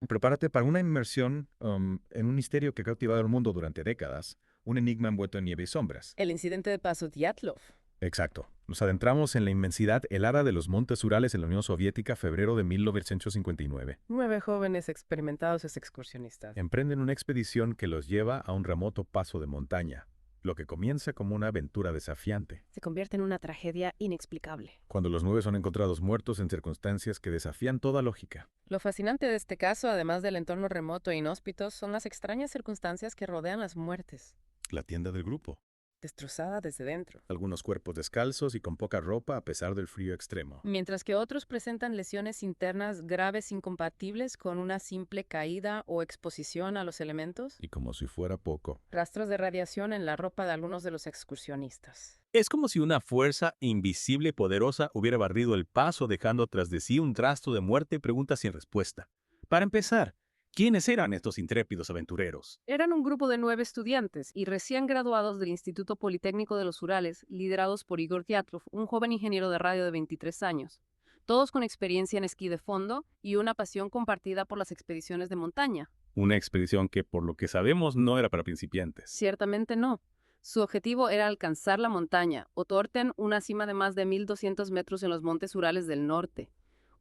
Prepárate para una inmersión en un misterio que ha cautivado al mundo durante décadas, un enigma envuelto en nieve y sombras. El incidente de Paso Dyatlov. Exacto. Nos adentramos en la inmensidad helada de los montes Urales en la Unión Soviética, febrero de 1959. 9 jóvenes experimentados excursionistas. Emprenden una expedición que los lleva a un remoto paso de montaña, lo que comienza como una aventura desafiante. Se convierte en una tragedia inexplicable. Cuando los 9 son encontrados muertos en circunstancias que desafían toda lógica. Lo fascinante de este caso, además del entorno remoto e inhóspito, son las extrañas circunstancias que rodean las muertes. La tienda del grupo. Destrozada desde dentro. Algunos cuerpos descalzos y con poca ropa a pesar del frío extremo. Mientras que otros presentan lesiones internas graves incompatibles con una simple caída o exposición a los elementos. Y como si fuera poco, Rastros de radiación en la ropa de algunos de los excursionistas. Es como si una fuerza invisible y poderosa hubiera barrido el paso, dejando tras de sí un rastro de muerte y preguntas sin respuesta. Para empezar, ¿quiénes eran estos intrépidos aventureros? Eran un grupo de 9 estudiantes y recién graduados del Instituto Politécnico de los Urales, liderados por Igor Dyatlov, un joven ingeniero de radio de 23 años. Todos con experiencia en esquí de fondo y una pasión compartida por las expediciones de montaña. Una expedición que, por lo que sabemos, no era para principiantes. Ciertamente no. Su objetivo era alcanzar la montaña, Otorten, una cima de más de 1.200 metros en los montes Urales del norte.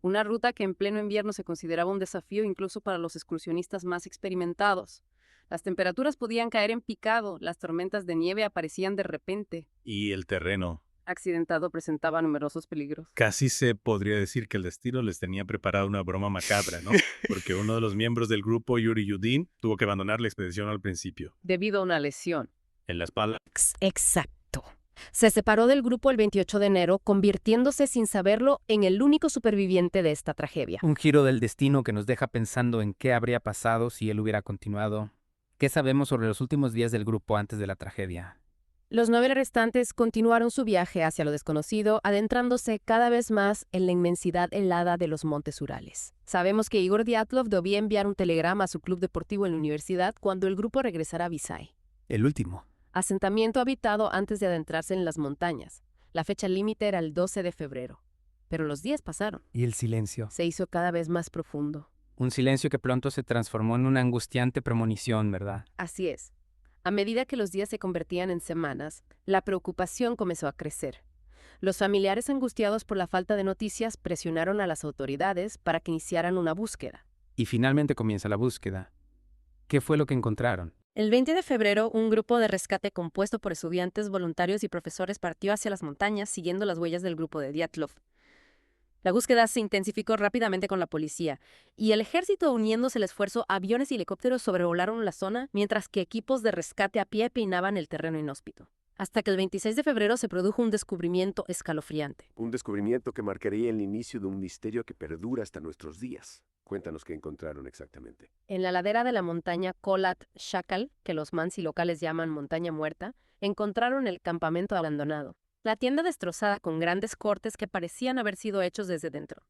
Una ruta que en pleno invierno se consideraba un desafío incluso para los excursionistas más experimentados. Las temperaturas podían caer en picado, las tormentas de nieve aparecían de repente. Y el terreno. Accidentado presentaba numerosos peligros. Casi se podría decir que el destino les tenía preparada una broma macabra, ¿no? Porque uno de los miembros del grupo, Yuri Yudin, tuvo que abandonar la expedición al principio. Debido a una lesión. En la espalda. Exacto. Se separó del grupo el 28 de enero, convirtiéndose sin saberlo en el único superviviente de esta tragedia. Un giro del destino que nos deja pensando en qué habría pasado si él hubiera continuado. ¿Qué sabemos sobre los últimos días del grupo antes de la tragedia? Los 9 restantes continuaron su viaje hacia lo desconocido, adentrándose cada vez más en la inmensidad helada de los montes Urales. Sabemos que Igor Dyatlov debía enviar un telegrama a su club deportivo en la universidad cuando el grupo regresara a Visay. El último. Asentamiento habitado antes de adentrarse en las montañas. La fecha límite era el 12 de febrero. Pero los días pasaron. Y el silencio. Se hizo cada vez más profundo. Un silencio que pronto se transformó en una angustiante premonición, ¿verdad? Así es. A medida que los días se convertían en semanas, la preocupación comenzó a crecer. Los familiares angustiados por la falta de noticias presionaron a las autoridades para que iniciaran una búsqueda. Y finalmente comienza la búsqueda. ¿Qué fue lo que encontraron? El 20 de febrero, un grupo de rescate compuesto por estudiantes, voluntarios y profesores partió hacia las montañas siguiendo las huellas del grupo de Dyatlov. La búsqueda se intensificó rápidamente con la policía, y el ejército uniéndose al esfuerzo, aviones y helicópteros sobrevolaron la zona, mientras que equipos de rescate a pie peinaban el terreno inhóspito. Hasta que el 26 de febrero se produjo un descubrimiento escalofriante. Un descubrimiento que marcaría el inicio de un misterio que perdura hasta nuestros días. Cuéntanos qué encontraron exactamente. En la ladera de la montaña Kholat Shakal, que los mansi locales llaman Montaña Muerta, encontraron el campamento abandonado. La tienda destrozada con grandes cortes que parecían haber sido hechos desde dentro.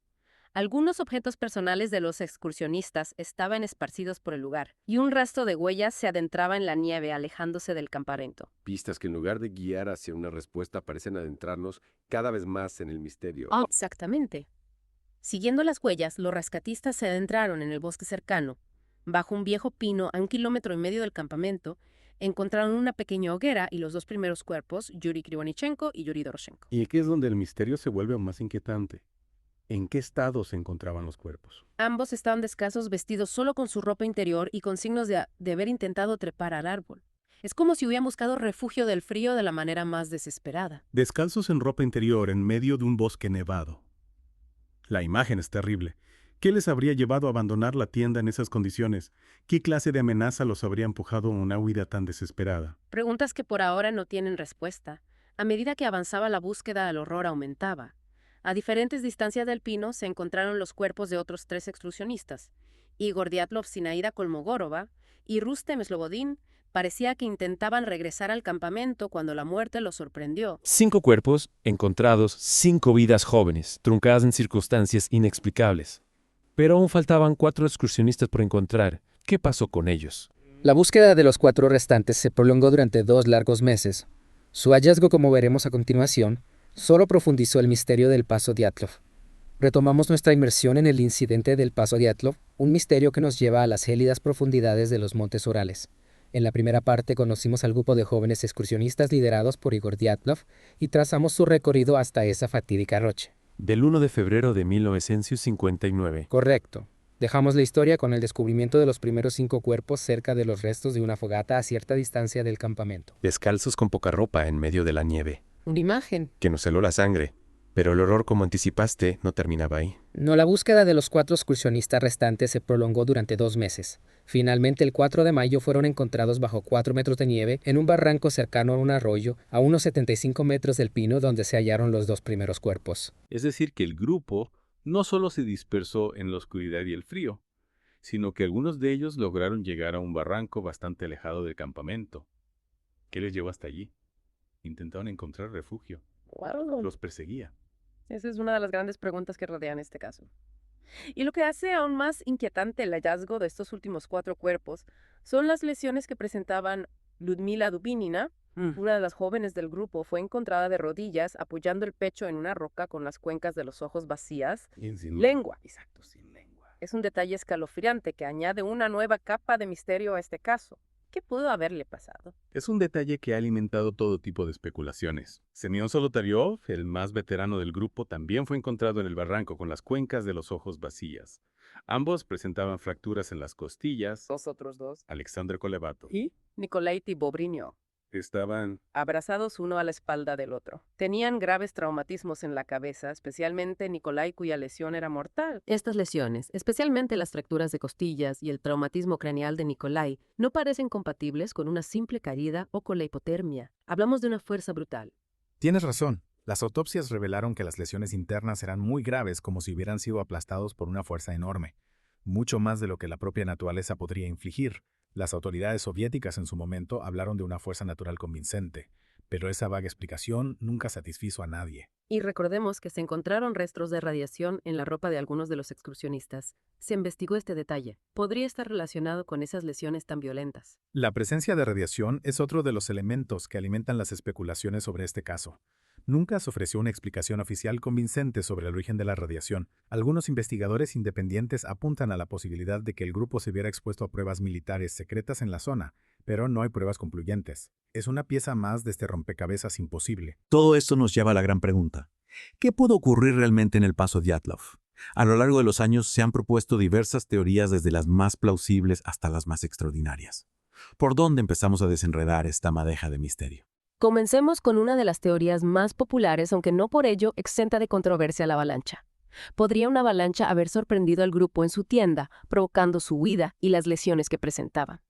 Algunos objetos personales de los excursionistas estaban esparcidos por el lugar, y un rastro de huellas se adentraba en la nieve alejándose del campamento. Pistas que en lugar de guiar hacia una respuesta parecen adentrarnos cada vez más en el misterio. Exactamente. Siguiendo las huellas, los rescatistas se adentraron en el bosque cercano. Bajo un viejo pino a 1,5 kilómetros del campamento, encontraron una pequeña hoguera y los 2 primeros cuerpos, Yuri Krivonichenko y Yuri Doroshenko. Y aquí es donde el misterio se vuelve aún más inquietante. ¿En qué estado se encontraban los cuerpos? Ambos estaban descalzos, vestidos solo con su ropa interior y con signos de haber intentado trepar al árbol. Es como si hubieran buscado refugio del frío de la manera más desesperada. Descalzos en ropa interior en medio de un bosque nevado. La imagen es terrible. ¿Qué les habría llevado a abandonar la tienda en esas condiciones? ¿Qué clase de amenaza los habría empujado a una huida tan desesperada? Preguntas que por ahora no tienen respuesta. A medida que avanzaba la búsqueda, el horror aumentaba. A diferentes distancias del pino se encontraron los cuerpos de otros 3 excursionistas. Igor Dyatlov, Sinaida Kolmogorova y Rustem Slobodin. Parecía que intentaban regresar al campamento cuando la muerte los sorprendió. 5 cuerpos encontrados, 5 vidas jóvenes, truncadas en circunstancias inexplicables. Pero aún faltaban 4 excursionistas por encontrar. ¿Qué pasó con ellos? La búsqueda de los 4 restantes se prolongó durante 2 largos meses. Su hallazgo, como veremos a continuación, solo profundizó el misterio del paso Dyatlov. Retomamos nuestra inmersión en el incidente del Paso Dyatlov, un misterio que nos lleva a las gélidas profundidades de los Montes Urales. En la primera parte conocimos al grupo de jóvenes excursionistas liderados por Igor Dyatlov y trazamos su recorrido hasta esa fatídica noche. Del 1 de febrero de 1959. Correcto. Dejamos la historia con el descubrimiento de los primeros 5 cuerpos cerca de los restos de una fogata a cierta distancia del campamento. Descalzos con poca ropa en medio de la nieve, Una imagen. que nos heló la sangre. Pero el horror, como anticipaste, no terminaba ahí. No, la búsqueda de los 4 excursionistas restantes se prolongó durante 2 meses. Finalmente, el 4 de mayo fueron encontrados bajo 4 metros de nieve en un barranco cercano a un arroyo a unos 75 metros del pino donde se hallaron los 2 primeros cuerpos. Es decir, que el grupo no solo se dispersó en la oscuridad y el frío, sino que algunos de ellos lograron llegar a un barranco bastante alejado del campamento. ¿Qué les llevó hasta allí? Intentaron encontrar refugio. Wow. Los perseguía. Esa es una de las grandes preguntas que rodean este caso. Y lo que hace aún más inquietante el hallazgo de estos últimos 4 cuerpos son las lesiones que presentaban Ludmila Dubinina, una de las jóvenes del grupo, fue encontrada de rodillas apoyando el pecho en una roca con las cuencas de los ojos vacías. Lengua. Exacto, sin lengua. Es un detalle escalofriante que añade una nueva capa de misterio a este caso. ¿Qué pudo haberle pasado? Es un detalle que ha alimentado todo tipo de especulaciones. Semyon Solotaryov, el más veterano del grupo, también fue encontrado en el barranco con las cuencas de los ojos vacías. Ambos presentaban fracturas en las costillas. Los otros 2. Alexander Kolevatov. Y Nikolai Tibobrinio, Estaban abrazados uno a la espalda del otro. Tenían graves traumatismos en la cabeza, especialmente Nikolai, cuya lesión era mortal. Estas lesiones, especialmente las fracturas de costillas y el traumatismo craneal de Nikolai, no parecen compatibles con una simple caída o con la hipotermia. Hablamos de una fuerza brutal. Tienes razón. Las autopsias revelaron que las lesiones internas eran muy graves, como si hubieran sido aplastados por una fuerza enorme. Mucho más de lo que la propia naturaleza podría infligir. Las autoridades soviéticas en su momento hablaron de una fuerza natural convincente, pero esa vaga explicación nunca satisfizo a nadie. Y recordemos que se encontraron restos de radiación en la ropa de algunos de los excursionistas. Se investigó este detalle. Podría estar relacionado con esas lesiones tan violentas. La presencia de radiación es otro de los elementos que alimentan las especulaciones sobre este caso. Nunca se ofreció una explicación oficial convincente sobre el origen de la radiación. Algunos investigadores independientes apuntan a la posibilidad de que el grupo se viera expuesto a pruebas militares secretas en la zona, pero no hay pruebas concluyentes. Es una pieza más de este rompecabezas imposible. Todo esto nos lleva a la gran pregunta. ¿Qué pudo ocurrir realmente en el Paso Dyatlov? A lo largo de los años se han propuesto diversas teorías, desde las más plausibles hasta las más extraordinarias. ¿Por dónde empezamos a desenredar esta madeja de misterio? Comencemos con una de las teorías más populares, aunque no por ello exenta de controversia, la avalancha. ¿Podría una avalancha haber sorprendido al grupo en su tienda, provocando su huida y las lesiones que presentaba?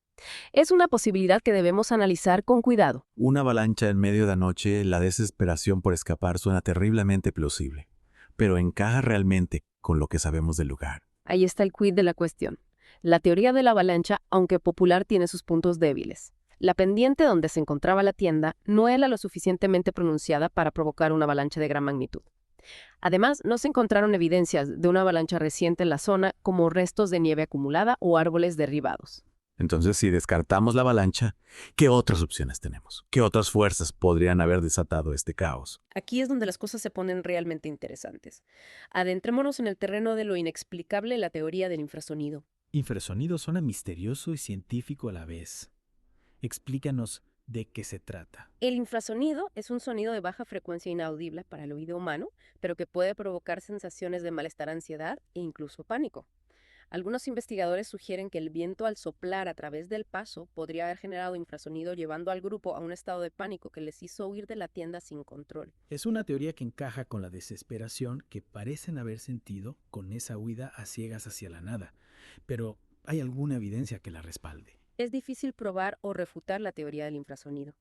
Es una posibilidad que debemos analizar con cuidado. Una avalancha en medio de la noche, la desesperación por escapar suena terriblemente plausible, pero ¿encaja realmente con lo que sabemos del lugar? Ahí está el quid de la cuestión. La teoría de la avalancha, aunque popular, tiene sus puntos débiles. La pendiente donde se encontraba la tienda no era lo suficientemente pronunciada para provocar una avalancha de gran magnitud. Además, no se encontraron evidencias de una avalancha reciente en la zona, como restos de nieve acumulada o árboles derribados. Entonces, si descartamos la avalancha, ¿qué otras opciones tenemos? ¿Qué otras fuerzas podrían haber desatado este caos? Aquí es donde las cosas se ponen realmente interesantes. Adentrémonos en el terreno de lo inexplicable, la teoría del infrasonido. Infrasonido suena misterioso y científico a la vez. Explícanos de qué se trata. El infrasonido es un sonido de baja frecuencia inaudible para el oído humano, pero que puede provocar sensaciones de malestar, ansiedad e incluso pánico. Algunos investigadores sugieren que el viento, al soplar a través del paso, podría haber generado infrasonido, llevando al grupo a un estado de pánico que les hizo huir de la tienda sin control. Es una teoría que encaja con la desesperación que parecen haber sentido con esa huida a ciegas hacia la nada, pero ¿hay alguna evidencia que la respalde? Es difícil probar o refutar la teoría del infrasonido.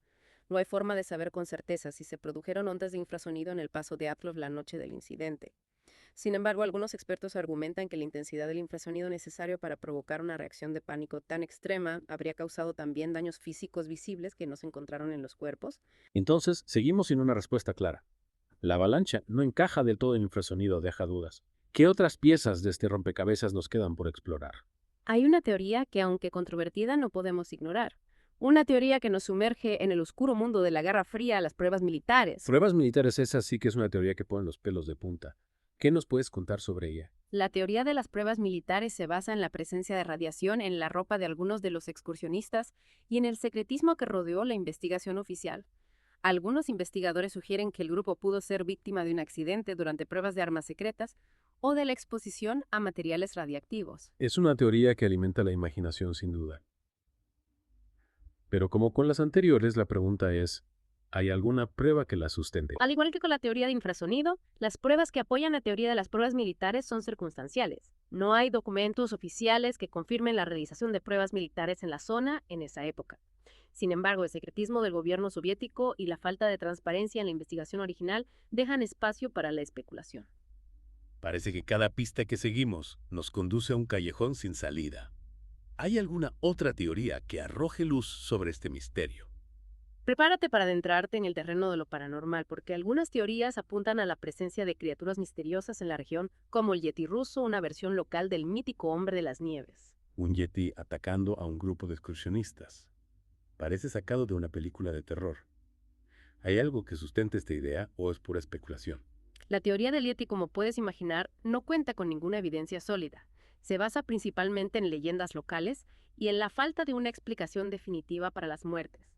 No hay forma de saber con certeza si se produjeron ondas de infrasonido en el Paso Dyatlov la noche del incidente. Sin embargo, algunos expertos argumentan que la intensidad del infrasonido necesario para provocar una reacción de pánico tan extrema habría causado también daños físicos visibles que no se encontraron en los cuerpos. Entonces, seguimos sin una respuesta clara. La avalancha no encaja del todo en el infrasonido, deja dudas. ¿Qué otras piezas de este rompecabezas nos quedan por explorar? Hay una teoría que, aunque controvertida, no podemos ignorar. Una teoría que nos sumerge en el oscuro mundo de la Guerra Fría, las pruebas militares. Pruebas militares, esa sí que es una teoría que pone los pelos de punta. ¿Qué nos puedes contar sobre ella? La teoría de las pruebas militares se basa en la presencia de radiación en la ropa de algunos de los excursionistas y en el secretismo que rodeó la investigación oficial. Algunos investigadores sugieren que el grupo pudo ser víctima de un accidente durante pruebas de armas secretas o de la exposición a materiales radiactivos. Es una teoría que alimenta la imaginación sin duda. Pero como con las anteriores, la pregunta es, ¿hay alguna prueba que la sustente? Al igual que con la teoría de infrasonido, las pruebas que apoyan la teoría de las pruebas militares son circunstanciales. No hay documentos oficiales que confirmen la realización de pruebas militares en la zona en esa época. Sin embargo, el secretismo del gobierno soviético y la falta de transparencia en la investigación original dejan espacio para la especulación. Parece que cada pista que seguimos nos conduce a un callejón sin salida. ¿Hay alguna otra teoría que arroje luz sobre este misterio? Prepárate para adentrarte en el terreno de lo paranormal, porque algunas teorías apuntan a la presencia de criaturas misteriosas en la región, como el Yeti ruso, una versión local del mítico hombre de las nieves. Un yeti atacando a un grupo de excursionistas. Parece sacado de una película de terror. ¿Hay algo que sustente esta idea o es pura especulación? La teoría del Yeti, como puedes imaginar, no cuenta con ninguna evidencia sólida. Se basa principalmente en leyendas locales y en la falta de una explicación definitiva para las muertes.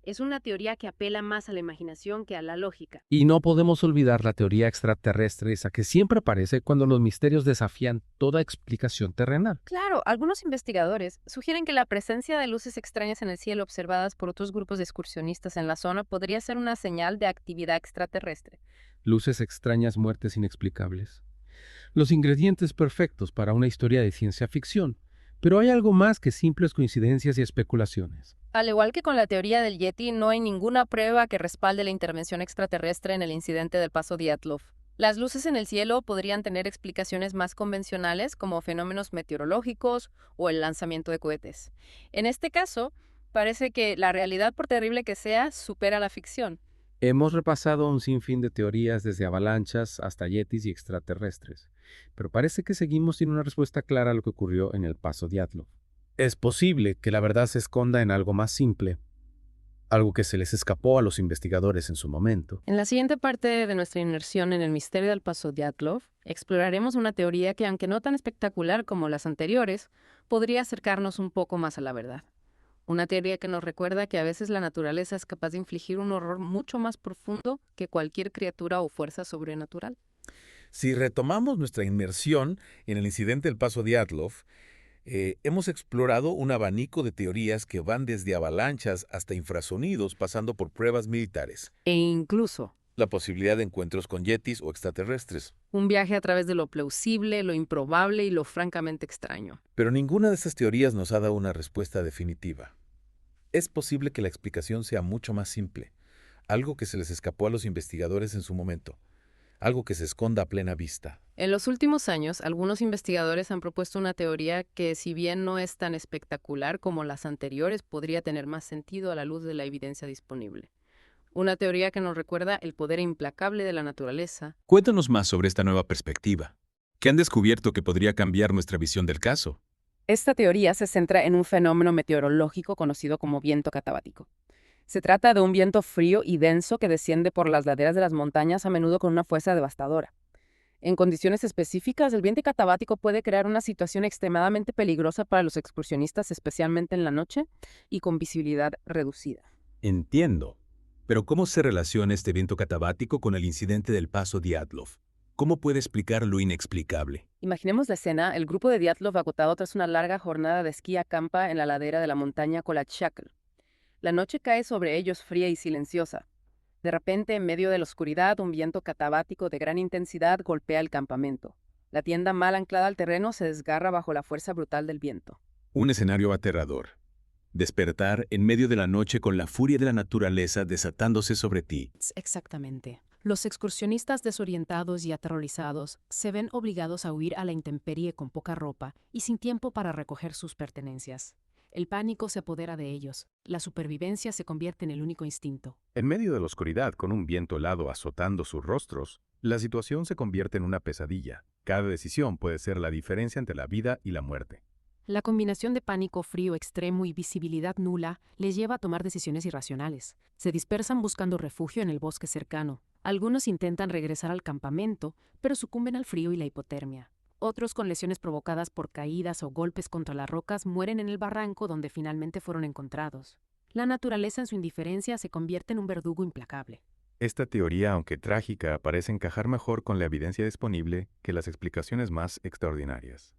Es una teoría que apela más a la imaginación que a la lógica. Y no podemos olvidar la teoría extraterrestre, esa que siempre aparece cuando los misterios desafían toda explicación terrenal. Claro, algunos investigadores sugieren que la presencia de luces extrañas en el cielo observadas por otros grupos de excursionistas en la zona podría ser una señal de actividad extraterrestre. Luces extrañas, muertes inexplicables. Los ingredientes perfectos para una historia de ciencia ficción. Pero hay algo más que simples coincidencias y especulaciones. Al igual que con la teoría del Yeti, no hay ninguna prueba que respalde la intervención extraterrestre en el incidente del paso Dyatlov. Las luces en el cielo podrían tener explicaciones más convencionales, como fenómenos meteorológicos o el lanzamiento de cohetes. En este caso, parece que la realidad, por terrible que sea, supera la ficción. Hemos repasado un sinfín de teorías desde avalanchas hasta yetis y extraterrestres, pero parece que seguimos sin una respuesta clara a lo que ocurrió en el paso Dyatlov. Es posible que la verdad se esconda en algo más simple, algo que se les escapó a los investigadores en su momento. En la siguiente parte de nuestra inmersión en el misterio del paso Dyatlov, exploraremos una teoría que, aunque no tan espectacular como las anteriores, podría acercarnos un poco más a la verdad. Una teoría que nos recuerda que a veces la naturaleza es capaz de infligir un horror mucho más profundo que cualquier criatura o fuerza sobrenatural. Si retomamos nuestra inmersión en el incidente del paso Dyatlov, hemos explorado un abanico de teorías que van desde avalanchas hasta infrasonidos, pasando por pruebas militares. E incluso La posibilidad de encuentros con yetis o extraterrestres. un viaje a través de lo plausible, lo improbable y lo francamente extraño. Pero ninguna de estas teorías nos ha dado una respuesta definitiva. Es posible que la explicación sea mucho más simple, algo que se les escapó a los investigadores en su momento, algo que se esconda a plena vista. En los últimos años, algunos investigadores han propuesto una teoría que, si bien no es tan espectacular como las anteriores, podría tener más sentido a la luz de la evidencia disponible. Una teoría que nos recuerda el poder implacable de la naturaleza. Cuéntanos más sobre esta nueva perspectiva. ¿Qué han descubierto que podría cambiar nuestra visión del caso? Esta teoría se centra en un fenómeno meteorológico conocido como viento catabático. Se trata de un viento frío y denso que desciende por las laderas de las montañas, a menudo con una fuerza devastadora. En condiciones específicas, el viento catabático puede crear una situación extremadamente peligrosa para los excursionistas, especialmente en la noche y con visibilidad reducida. Entiendo. Pero ¿cómo se relaciona este viento catabático con el incidente del paso Dyatlov? ¿Cómo puede explicar lo inexplicable? Imaginemos la escena: el grupo de Dyatlov, agotado tras una larga jornada de esquí, acampa en la ladera de la montaña Kolachakl. La noche cae sobre ellos fría y silenciosa. De repente, en medio de la oscuridad, un viento catabático de gran intensidad golpea el campamento. La tienda mal anclada al terreno se desgarra bajo la fuerza brutal del viento. Un escenario aterrador. Despertar en medio de la noche con la furia de la naturaleza desatándose sobre ti. Exactamente. Los excursionistas, desorientados y aterrorizados, se ven obligados a huir a la intemperie con poca ropa y sin tiempo para recoger sus pertenencias. El pánico se apodera de ellos. La supervivencia se convierte en el único instinto. En medio de la oscuridad, con un viento helado azotando sus rostros, la situación se convierte en una pesadilla. Cada decisión puede ser la diferencia entre la vida y la muerte. La combinación de pánico, frío extremo y visibilidad nula les lleva a tomar decisiones irracionales. Se dispersan buscando refugio en el bosque cercano, Algunos intentan regresar al campamento, pero sucumben al frío y la hipotermia. Otros, con lesiones provocadas por caídas o golpes contra las rocas, mueren en el barranco donde finalmente fueron encontrados. La naturaleza en su indiferencia se convierte en un verdugo implacable. Esta teoría, aunque trágica, parece encajar mejor con la evidencia disponible que las explicaciones más extraordinarias.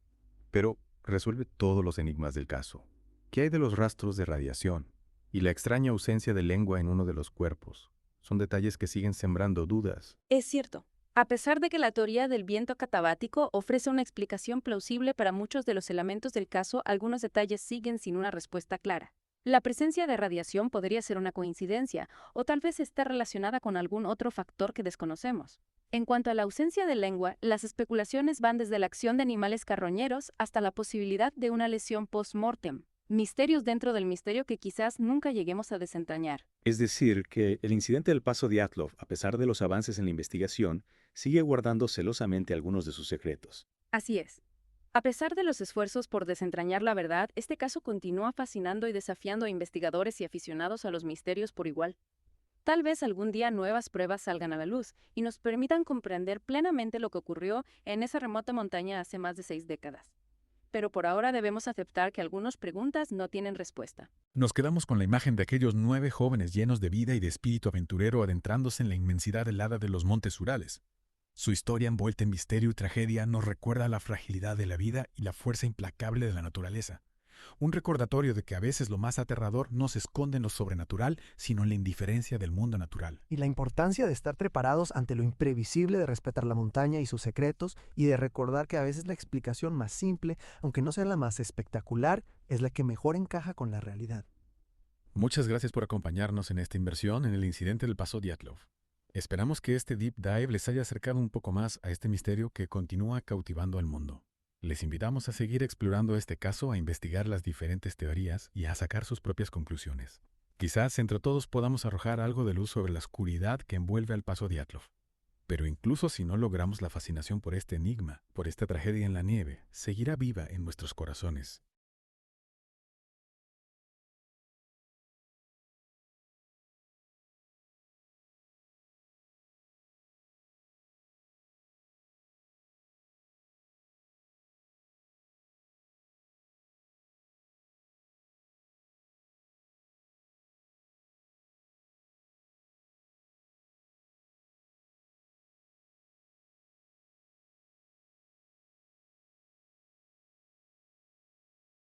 Pero resuelve todos los enigmas del caso. ¿Qué hay de los rastros de radiación y la extraña ausencia de lengua en uno de los cuerpos? Son detalles que siguen sembrando dudas. Es cierto. A pesar de que la teoría del viento catabático ofrece una explicación plausible para muchos de los elementos del caso, algunos detalles siguen sin una respuesta clara. La presencia de radiación podría ser una coincidencia, o tal vez esté relacionada con algún otro factor que desconocemos. En cuanto a la ausencia de lengua, las especulaciones van desde la acción de animales carroñeros hasta la posibilidad de una lesión post-mortem. Misterios dentro del misterio que quizás nunca lleguemos a desentrañar. Es decir, que el incidente del Paso Dyatlov, a pesar de los avances en la investigación, sigue guardando celosamente algunos de sus secretos. Así es. A pesar de los esfuerzos por desentrañar la verdad, este caso continúa fascinando y desafiando a investigadores y aficionados a los misterios por igual. Tal vez algún día nuevas pruebas salgan a la luz y nos permitan comprender plenamente lo que ocurrió en esa remota montaña hace más de 6 décadas. Pero por ahora debemos aceptar que algunas preguntas no tienen respuesta. Nos quedamos con la imagen de aquellos 9 jóvenes llenos de vida y de espíritu aventurero adentrándose en la inmensidad helada de los montes Urales. Su historia envuelta en misterio y tragedia nos recuerda la fragilidad de la vida y la fuerza implacable de la naturaleza. Un recordatorio de que a veces lo más aterrador no se esconde en lo sobrenatural, sino en la indiferencia del mundo natural. Y la importancia de estar preparados ante lo imprevisible, de respetar la montaña y sus secretos, y de recordar que a veces la explicación más simple, aunque no sea la más espectacular, es la que mejor encaja con la realidad. Muchas gracias por acompañarnos en esta inversión en el incidente del Paso Dyatlov. Esperamos que este deep dive les haya acercado un poco más a este misterio que continúa cautivando al mundo. Les invitamos a seguir explorando este caso, a investigar las diferentes teorías y a sacar sus propias conclusiones. Quizás entre todos podamos arrojar algo de luz sobre la oscuridad que envuelve al Paso Dyatlov. Pero incluso si no logramos la fascinación por este enigma, por esta tragedia en la nieve, seguirá viva en nuestros corazones.